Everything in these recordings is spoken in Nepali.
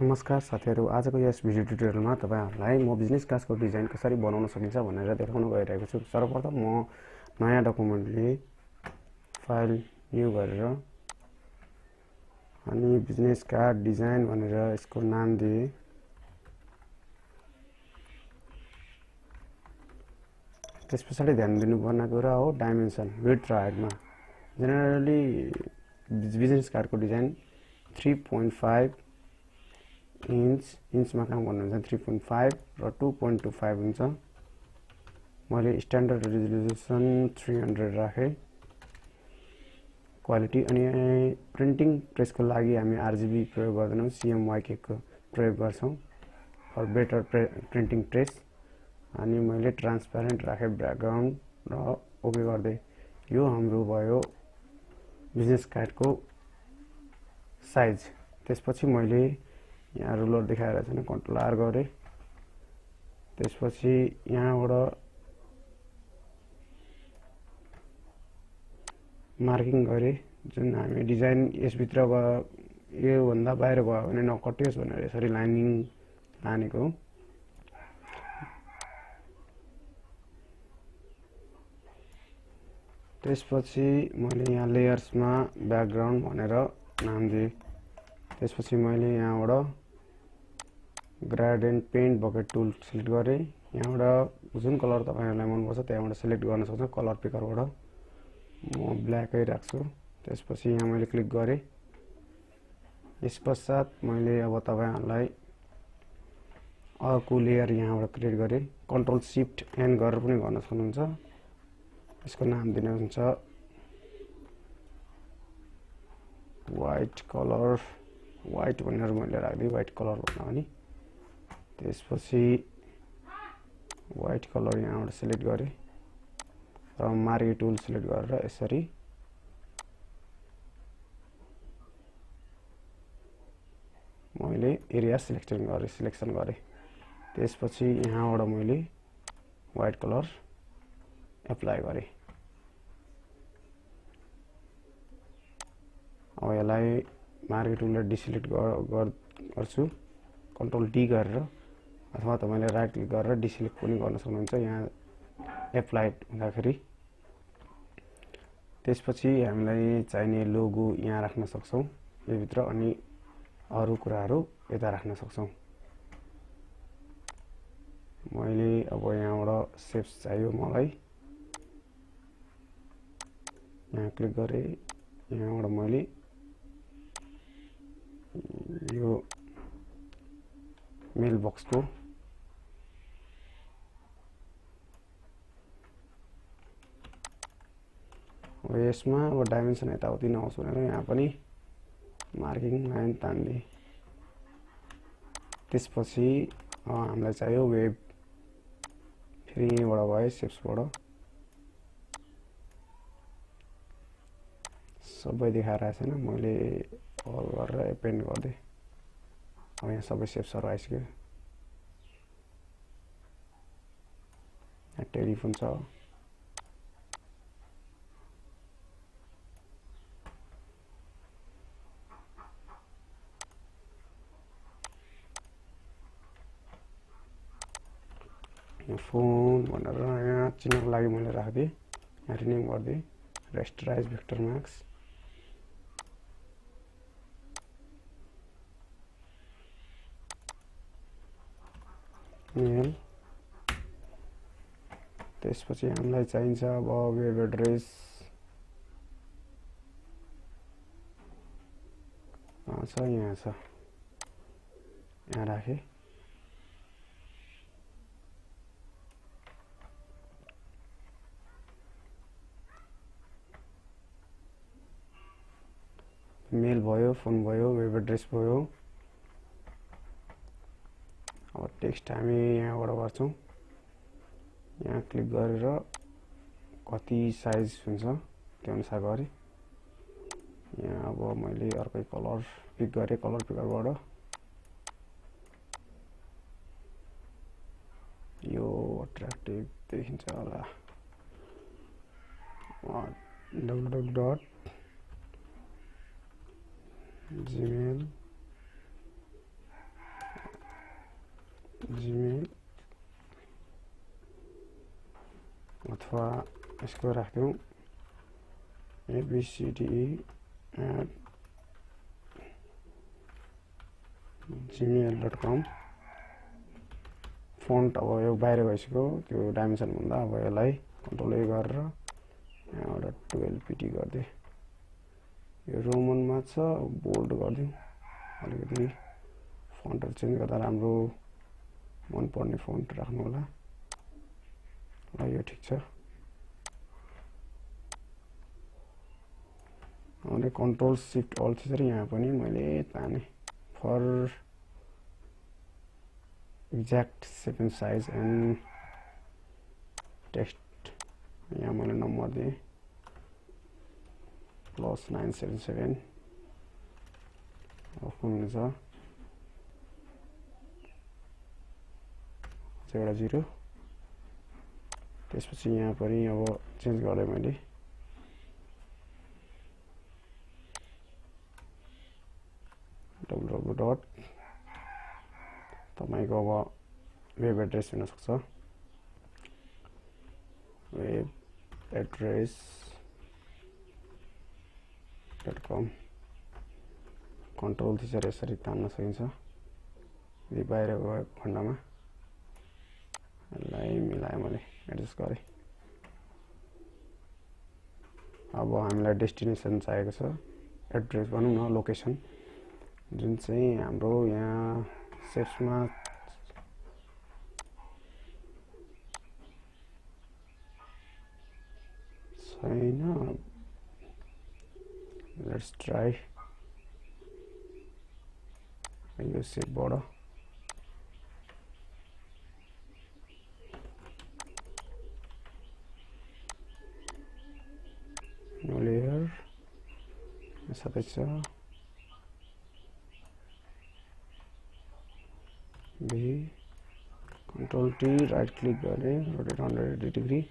नमस्कार साथीहरु, आजको यस भिडियो ट्युटोरियलमा तपाईहरुलाई म बिजनेस कार्डको डिजाइन कसरी बनाउन सकिन्छ भनेर देखाउन गइरहेको छु। सर्वप्रथम म नयाँ डकुमेन्टले फाइल न्यू गरेर अनि बिजनेस कार्ड डिजाइन भनेर यसको नाम दिए। त्यसपछि ध्यान दिनुपर्ने कुरा हो डाइमेन्सन, विड्थ र हाइटमा। जेनरली बिजनेस कार्डको डिजाइन 3.5 इन्चमा काम गर्नुहुन्छ। 3.5 र 2.25 हुन्छ। मैले स्ट्यान्डर्ड रेजोल्युसन 300 राखे। क्वालिटी अनि प्रिन्टिङ प्रेसको लागि हामी आरजीबी प्रयोग गर्दैनौं, सीएमवाईके को प्रयोग गर्छौं फर बेटर प्रिन्टिङ प्रेस। अनि मैले ट्रान्सप्यारेन्ट राखे ब्याकग्राउन्ड र ओके गर्दै। यो हाम्रो भयो बिजनेस कार्डको साइज। त्यसपछि मैले यहाँ रुलर देखाएर छैन, कन्ट्रोल आर गरे। त्यसपछि यहाँबाट मार्किङ गरे, जुन हामी डिजाइन यसभित्र यो भन्दा बाहिर गयो भने नकटियोस् भनेर यसरी लाइनिङ लानेको हो। त्यसपछि मैले यहाँ लेयर्समा ब्याकग्राउन्ड भनेर नाम दिए। त्यसपछि मैले यहाँबाट gradient paint bucket tool select गरे। यहाँबाट जुन कलर तपाईहरुलाई मन पर्छ त्यहाँबाट सिलेक्ट गर्न सक्छ कलर पिकरबाट। म ब्ल्याकै राख्छु। त्यसपछि यहाँ मैले क्लिक गरे। यसपश्चात मैले अब तपाईहरुलाई अर्को लेयर यहाँबाट क्रिएट गरे। कन्ट्रोल शिफ्ट एन गरेर पनि गर्न सक्नुहुन्छ। यसको नाम दिनु हुन्छ व्हाइट कलर, व्हाइट भनेर मैले राख्दै व्हाइट कलर भन्नु अनि। त्यसपछि व्हाइट कलर यहाँबाट सिलेक्ट गरे र मार्के टुल सिलेक्ट गरेर यसरी मैले एरिया सिलेक्सन गरे। त्यसपछि यहाँबाट मैले व्हाइट कलर एप्लाई गरे। अब यसलाई मार्के टुलले डिसिलेक्ट गर्छु, कन्ट्रोल डी गरेर, अथवा तपाईले राइट क्लिक गरेर डिसिलेक्ट पनि गर्न सक्नुहुन्छ यहाँ एप्लाई हुँदाखेरि। त्यसपछि हामीलाई चाहिने लोगो यहाँ राख्न सक्छौं यो भित्र, अनि अरु कुराहरु यता राख्न सक्छौं। मैले अब यहाँबाट शेप्स चाहियो मलाई, यहाँ क्लिक गरे। यहाँबाट मैले यो मेल बक्सको यसमा अब डाइमेन्सन यताउति नहोस् भनेर यहाँ पनि मार्किङ लाइन तान्दिए। त्यसपछि हामीलाई चाहियो वेब। फेरि यहाँबाट भयो शेप्सबाट सबै देखाएर छैन, मैले अल गरेर एपेन्ड गर्दै। अब यहाँ सबै शेप्सहरु आइसक्यो। यहाँ टेलिफोन छ, फोन भनेर यहाँ चिन्हको लागि मैले राख्दिए। यहाँ रिनेम गर्दै रेस्टराइज भेक्टर मार्क्स। मेल। त्यसपछि हामीलाई चाहिन्छ अब वेब एड्रेस छ, यहाँ छ, यहाँ राखे। मेल भयो, फोन भयो, वेब एड्रेस भयो। अब टेक्स्ट हामी यहाँबाट गर्छौं। यहाँ क्लिक गरेर कति साइज हुन्छ त्यो अनुसार गरे। यहाँ अब मैले अर्कै कलर पिक गरे, कलर पिकरबाट यो अट्र्याक्टिभ देखिन्छ होला। www.gmail जीमेल अथवा यसको राख्दिउँ abcde@gmail.com। फन्ट अब यो बाहिर गइसक्यो त्यो डाइमेन्सन भन्दा अब यसलाई कन्ट्रोल ए गरेर यहाँबाट 12 पिटी गर्दै यो रोमनमा छ बोल्ड गर्दिउँ अलिकति फन्टहरु चेन्ज गर्दा राम्रो मन पर्ने फन्ट राख्नु होला ल यो ठीक छ अनि कन्ट्रोल शिफ्ट अल थिचेर यहाँ पनि मैले ताने for exact shape and size and text यहाँ मैले नम्बर दिएँ +977 हुन्छ एउटा 0 त्यसपछि यहाँ पनि अब चेन्ज गरेँ मैले www. तपाईको अब वेब एड्रेस हुन सक्छ वेब एड्रेस.com कन्ट्रोल थिचेर यसरी तान्न सकिन्छ यदि बाहिर गएको खण्डमा यसलाई मिलाए मैले एडजस्ट गरेँ अब हामीलाई डेस्टिनेसन चाहिएको छ एड्रेस भनौँ न लोकेसन जुन चाहिँ हाम्रो यहाँ सेप्समा छैन लेट्स ट्राई यो सेपबाट नो लेयर साथै छ B Control T right click गरेँ rotate 180 degree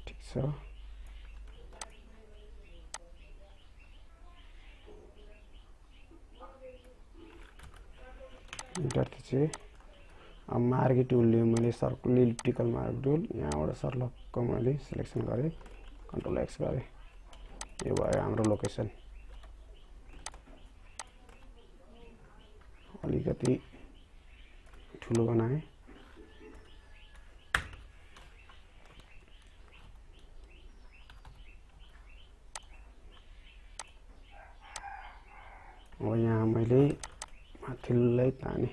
ठीक छ इन्टर थिचेँ अब मार्गी टुल लिएँ मैले सर्कल इलिप्टिकल मार्ग टुल यहाँबाट सर्कलको मैले सिलेक्सन गरेँ कन्ट्रोल एक्स गरेँ यो भयो हाम्रो लोकेसन अलिकति ठुलो बनाएँ अब यहाँ मैले माथिल्लै ताने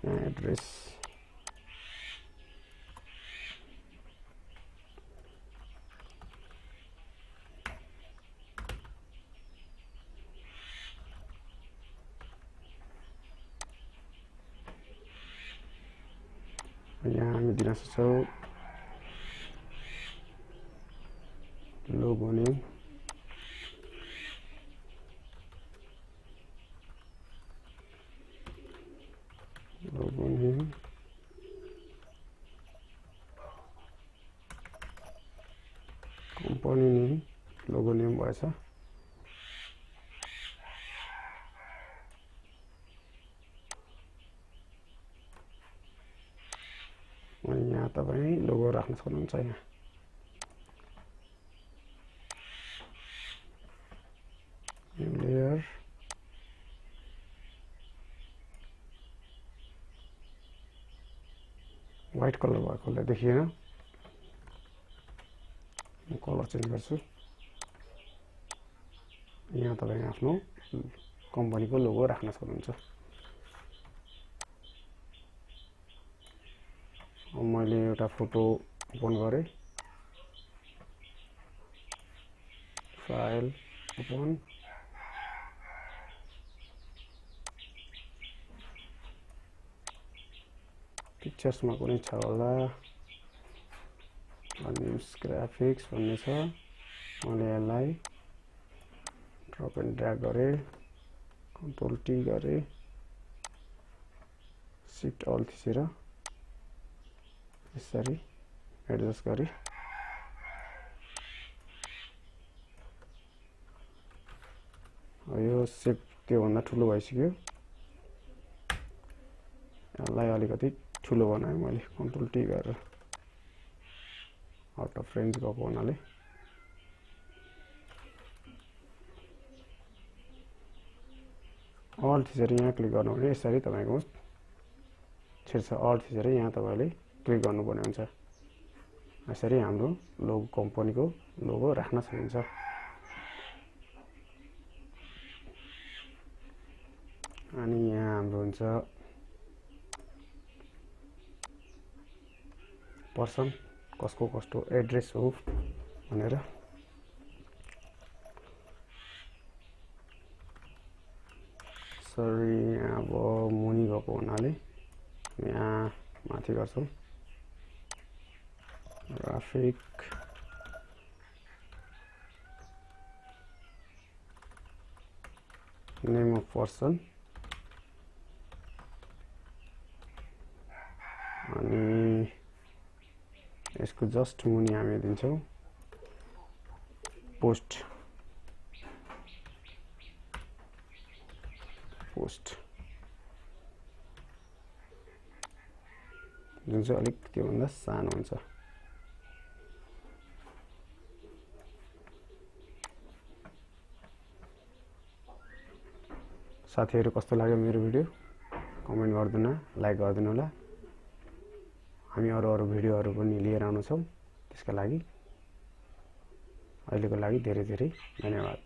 एड्रेस यहाँ हामी दिन सक्छौँ logo name company name logo name भएछ अनि यहाँ तपाईं लोगो राख्न सक्नुहुन्छ यहाँ लेयर व्हाइट कलर भएकोले देखिएन म कलर चेन्ज गर्छु यहाँ तपाईं आफ्नो कम्पनीको लोगो राख्न सक्नुहुन्छ अब मैले एउटा फोटो ओपन गरेँ फाइल ओपन पिक्चर्समा कुनै छ होला न्यूज ग्राफिक्स भन्ने छ मैले यसलाई ड्रप एन्ड ड्र्याग गरेँ कन्ट्रोल टी गरेँ शिफ्ट अल थिचेर यसरी एडजस्ट गरी यो सेप त्योभन्दा ठुलो भइसक्यो। यसलाई अलिकति ठुलो बनाएँ मैले कन्ट्रोल टी गरेर, आउट अफ रेन्ज गएको हुनाले। अल्ट थिचेर यहाँ क्लिक गर्नु भने यसरी तपाईको छिर्छ। अल्ट थिचेर यहाँ तपाईले क्लिक गर्नुपर्ने हुन्छ। यसरी हाम्रो लोगो कम्पनीको लोगो राख्न सकिन्छ। अनि यहाँ हाम्रो हुन्छ पर्सन, कसको कस्तो एड्रेस हो भनेर। सरी यहाँ अब मुनि गएको हुनाले यहाँ माथि गर्छौं। ग्राफिक नेम अफ पर्सन अनि यसको जस्ट मुनि हामी दिन्छौं पोस्ट जुन चाहिँ अलिक त्योभन्दा सानो हुन्छ। साथीहरु कस्तो लाग्यो मेरो भिडियो कमेन्ट गर्दिनु, लाइक गर्दिनु होला। हामी अरु भिडियोहरु पनि लिएर आउनेछौं। त्यसका लागि अहिलेको लागि धेरै धेरै धन्यवाद।